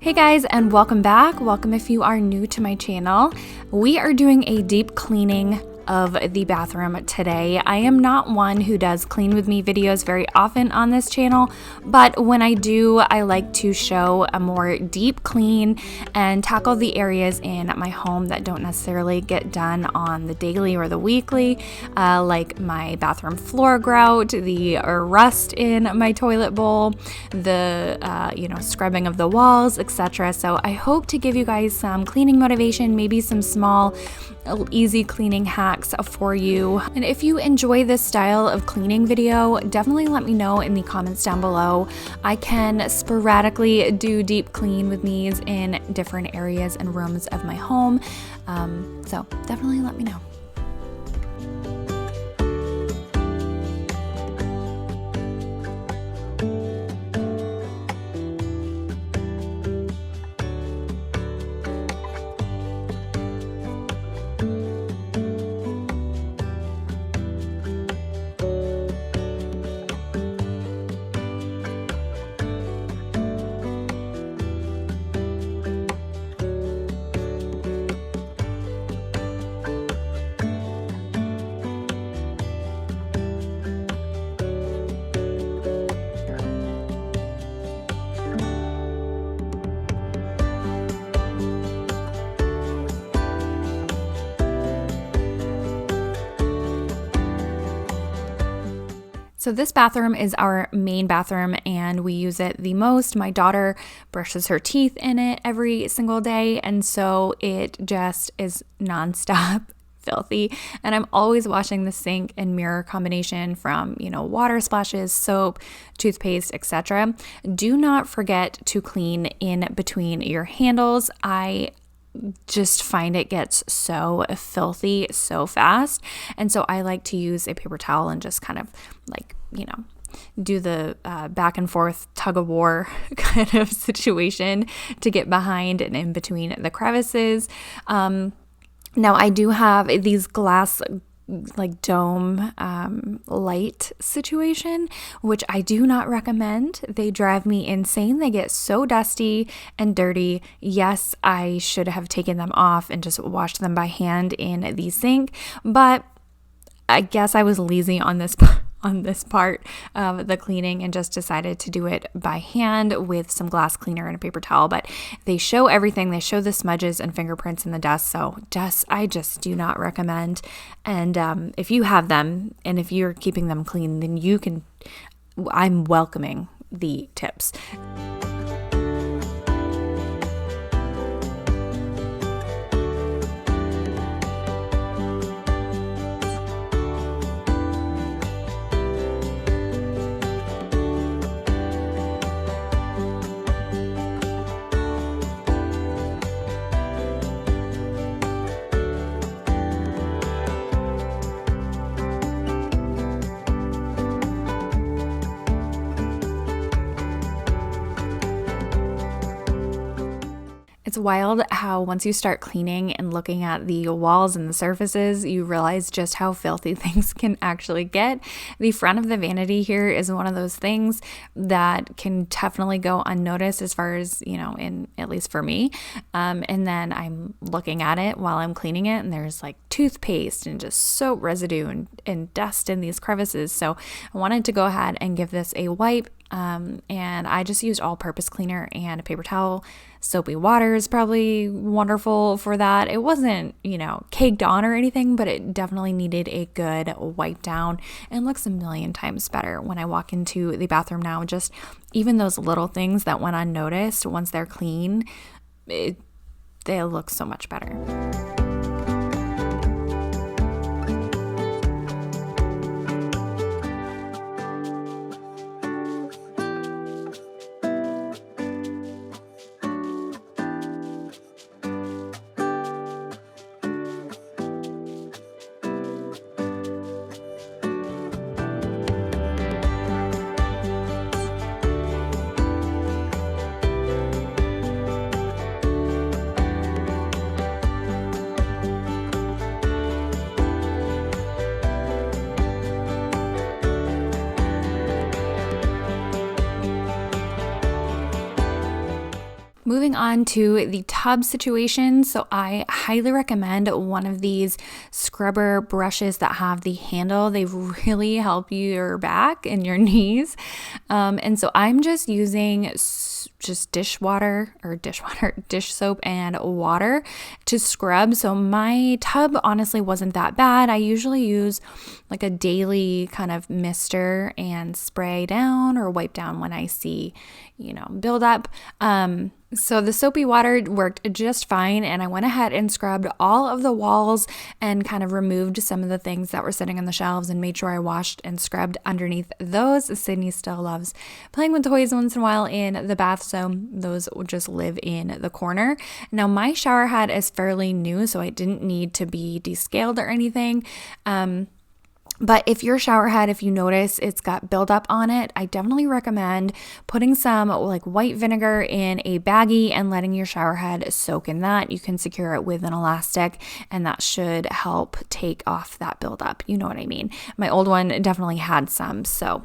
Hey guys, and welcome back. Welcome if you are new to my channel. We are doing a deep cleaning of the bathroom today. I am not one who does clean with me videos very often on this channel, but when I do, I like to show a more deep clean and tackle the areas in my home that don't necessarily get done on the daily or the weekly, like my bathroom floor grout, the rust in my toilet bowl, the scrubbing of the walls, etc. So I hope to give you guys some cleaning motivation, maybe some small easy cleaning hacks for you. And if you enjoy this style of cleaning video, definitely let me know in the comments down below. I can sporadically do deep clean with me's in different areas and rooms of my home. So definitely let me know. So this bathroom is our main bathroom and we use it the most. My daughter brushes her teeth in it every single day, and so it just is nonstop filthy. And I'm always washing the sink and mirror combination from, water splashes, soap, toothpaste, etc. Do not forget to clean in between your handles. I just find it gets so filthy so fast, and so I like to use a paper towel and just kind of do the back and forth tug of war kind of situation to get behind and in between the crevices. Now I do have these glass dome light situation, which I do not recommend. They drive me insane. They get so dusty and dirty. Yes, I should have taken them off and just washed them by hand in the sink, but I guess I was lazy on this part of the cleaning and just decided to do it by hand with some glass cleaner and a paper towel. But they show everything. They show the smudges and fingerprints in the dust. So I just do not recommend. And if you have them and if you're keeping them clean, then I'm welcoming the tips. It's wild how once you start cleaning and looking at the walls and the surfaces, you realize just how filthy things can actually get. The front of the vanity here is one of those things that can definitely go unnoticed as far as, at least for me. And then I'm looking at it while I'm cleaning it, and there's toothpaste and just soap residue and dust in these crevices. So I wanted to go ahead and give this a wipe. And I just used all-purpose cleaner and a paper towel. Soapy water is probably wonderful for that. It wasn't, caked on or anything, but it definitely needed a good wipe down and looks a million times better when I walk into the bathroom now. Just even those little things that went unnoticed, once they're clean, they look so much better. Moving on to the tub situation. So I highly recommend one of these scrubber brushes that have the handle. They really help your back and your knees. And so I'm just using just dish soap and water to scrub. So my tub honestly wasn't that bad. I usually use like a daily kind of mister and spray down or wipe down when I see, buildup. So the soapy water worked just fine, and I went ahead and scrubbed all of the walls and kind of removed some of the things that were sitting on the shelves and made sure I washed and scrubbed underneath those. Sydney still loves playing with toys once in a while in the bath, so those will just live in the corner. Now my shower head is fairly new, so I didn't need to be descaled or anything. But if your shower head, if you notice it's got buildup on it, I definitely recommend putting some like white vinegar in a baggie and letting your shower head soak in that. You can secure it with an elastic, and that should help take off that buildup. You know what I mean? My old one definitely had some, so.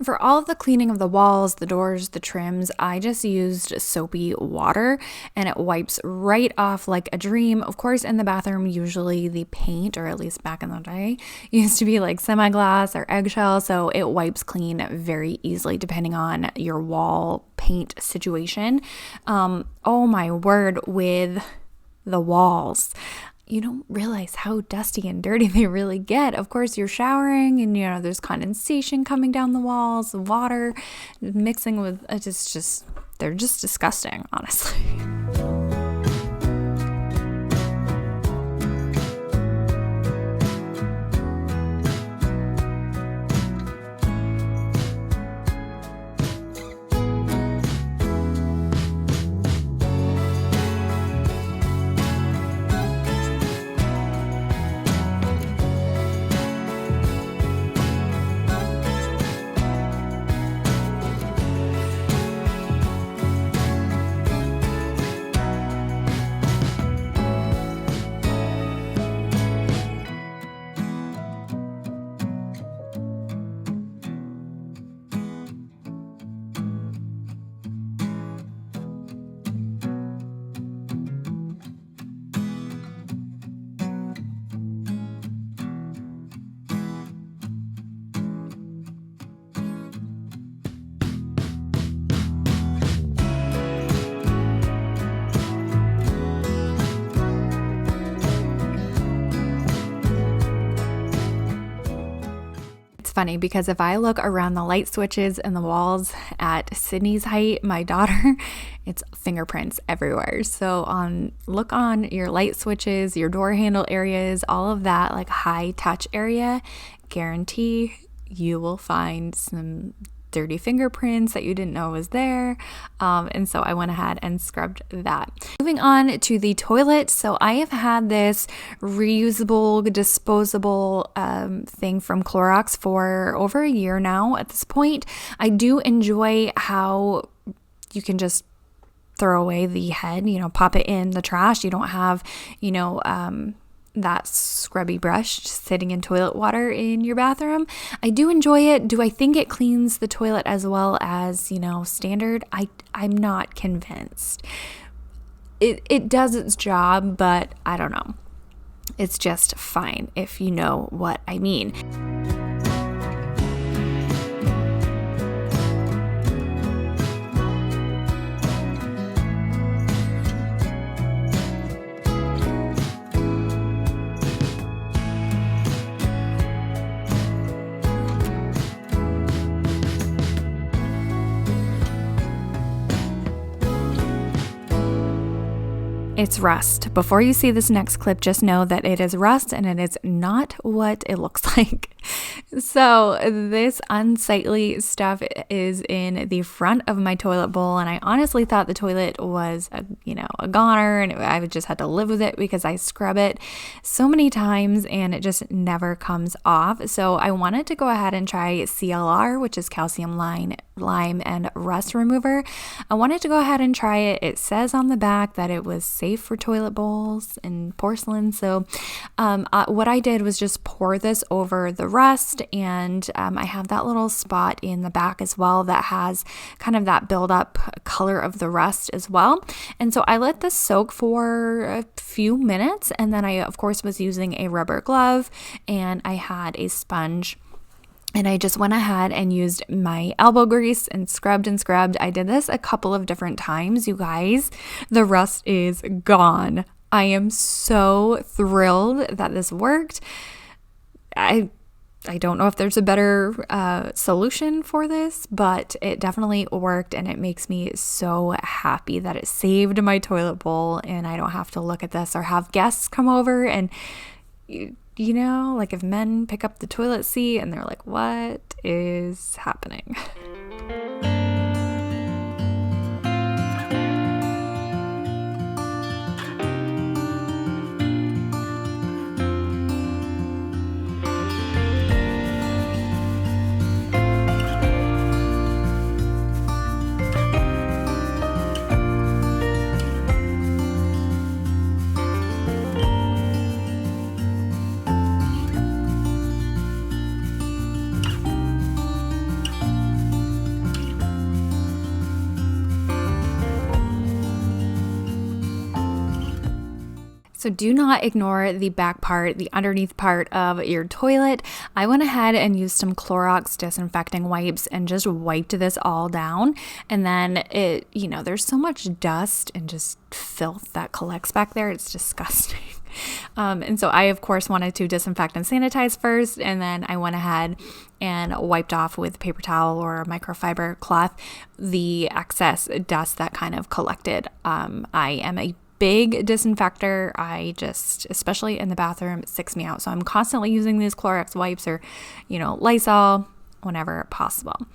For all of the cleaning of the walls, the doors, the trims, I just used soapy water, and it wipes right off like a dream. Of course, in the bathroom, usually the paint, or at least back in the day, used to be like semi-gloss or eggshell, so it wipes clean very easily depending on your wall paint situation. Oh my word, with the walls. You don't realize how dusty and dirty they really get. Of course, you're showering and, there's condensation coming down the walls, water mixing with, they're just disgusting, honestly. It's funny because if I look around the light switches and the walls at Sydney's height, my daughter, it's fingerprints everywhere. So look on your light switches, your door handle areas, all of that like high touch area, guarantee you will find some dirty fingerprints that you didn't know was there. And so I went ahead and scrubbed that. Moving on to the toilet. So I have had this reusable, disposable thing from Clorox for over a year now at this point. I do enjoy how you can just throw away the head, pop it in the trash. You don't have, that scrubby brush sitting in toilet water in your bathroom. I do enjoy it. Do I think it cleans the toilet as well as, standard? I'm not convinced. It does its job, but I don't know. It's just fine if you know what I mean. It's rust. Before you see this next clip, just know that it is rust and it is not what it looks like. So this unsightly stuff is in the front of my toilet bowl, and I honestly thought the toilet was a goner, and I just had to live with it because I scrub it so many times and it just never comes off. So I wanted to go ahead and try CLR, which is calcium lime and rust remover. I wanted to go ahead and try it. It says on the back that it was safe for toilet bowls and porcelain. So what I did was just pour this over the rust, and I have that little spot in the back as well that has kind of that buildup color of the rust as well. And so I let this soak for a few minutes, and then I of course was using a rubber glove, and I had a sponge. And I just went ahead and used my elbow grease and scrubbed and scrubbed. I did this a couple of different times, you guys. The rust is gone. I am so thrilled that this worked. I don't know if there's a better solution for this, but it definitely worked, and it makes me so happy that it saved my toilet bowl and I don't have to look at this or have guests come over and like if men pick up the toilet seat and they're like, what is happening? So do not ignore the back part, the underneath part of your toilet. I went ahead and used some Clorox disinfecting wipes and just wiped this all down. And then there's so much dust and just filth that collects back there. It's disgusting. And so I, of course, wanted to disinfect and sanitize first, and then I went ahead and wiped off with paper towel or microfiber cloth the excess dust that kind of collected. I am a big disinfector. Especially in the bathroom, it sicks me out. So I'm constantly using these Clorox wipes or, Lysol whenever possible.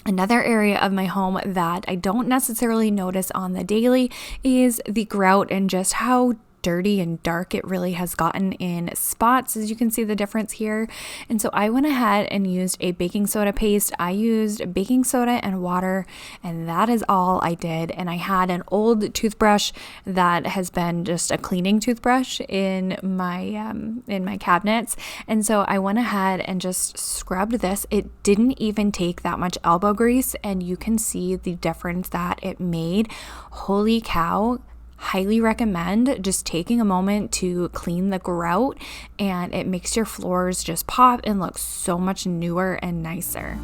Another area of my home that I don't necessarily notice on the daily is the grout and just how dirty and dark it really has gotten in spots, as you can see the difference here. And so I went ahead and used a baking soda paste. I used baking soda and water, and that is all I did. And I had an old toothbrush that has been just a cleaning toothbrush in my cabinets. And so I went ahead and just scrubbed this. It didn't even take that much elbow grease, and you can see the difference that it made. Holy cow. Highly recommend just taking a moment to clean the grout, and it makes your floors just pop and look so much newer and nicer.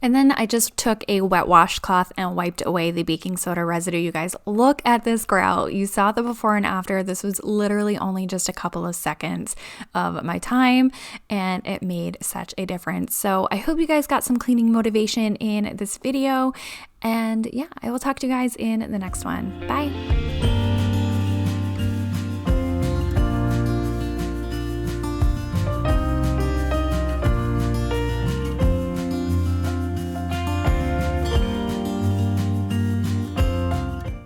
And then I just took a wet washcloth and wiped away the baking soda residue. You guys, look at this grout. You saw the before and after. This was literally only just a couple of seconds of my time, and it made such a difference. So I hope you guys got some cleaning motivation in this video. And yeah, I will talk to you guys in the next one. Bye.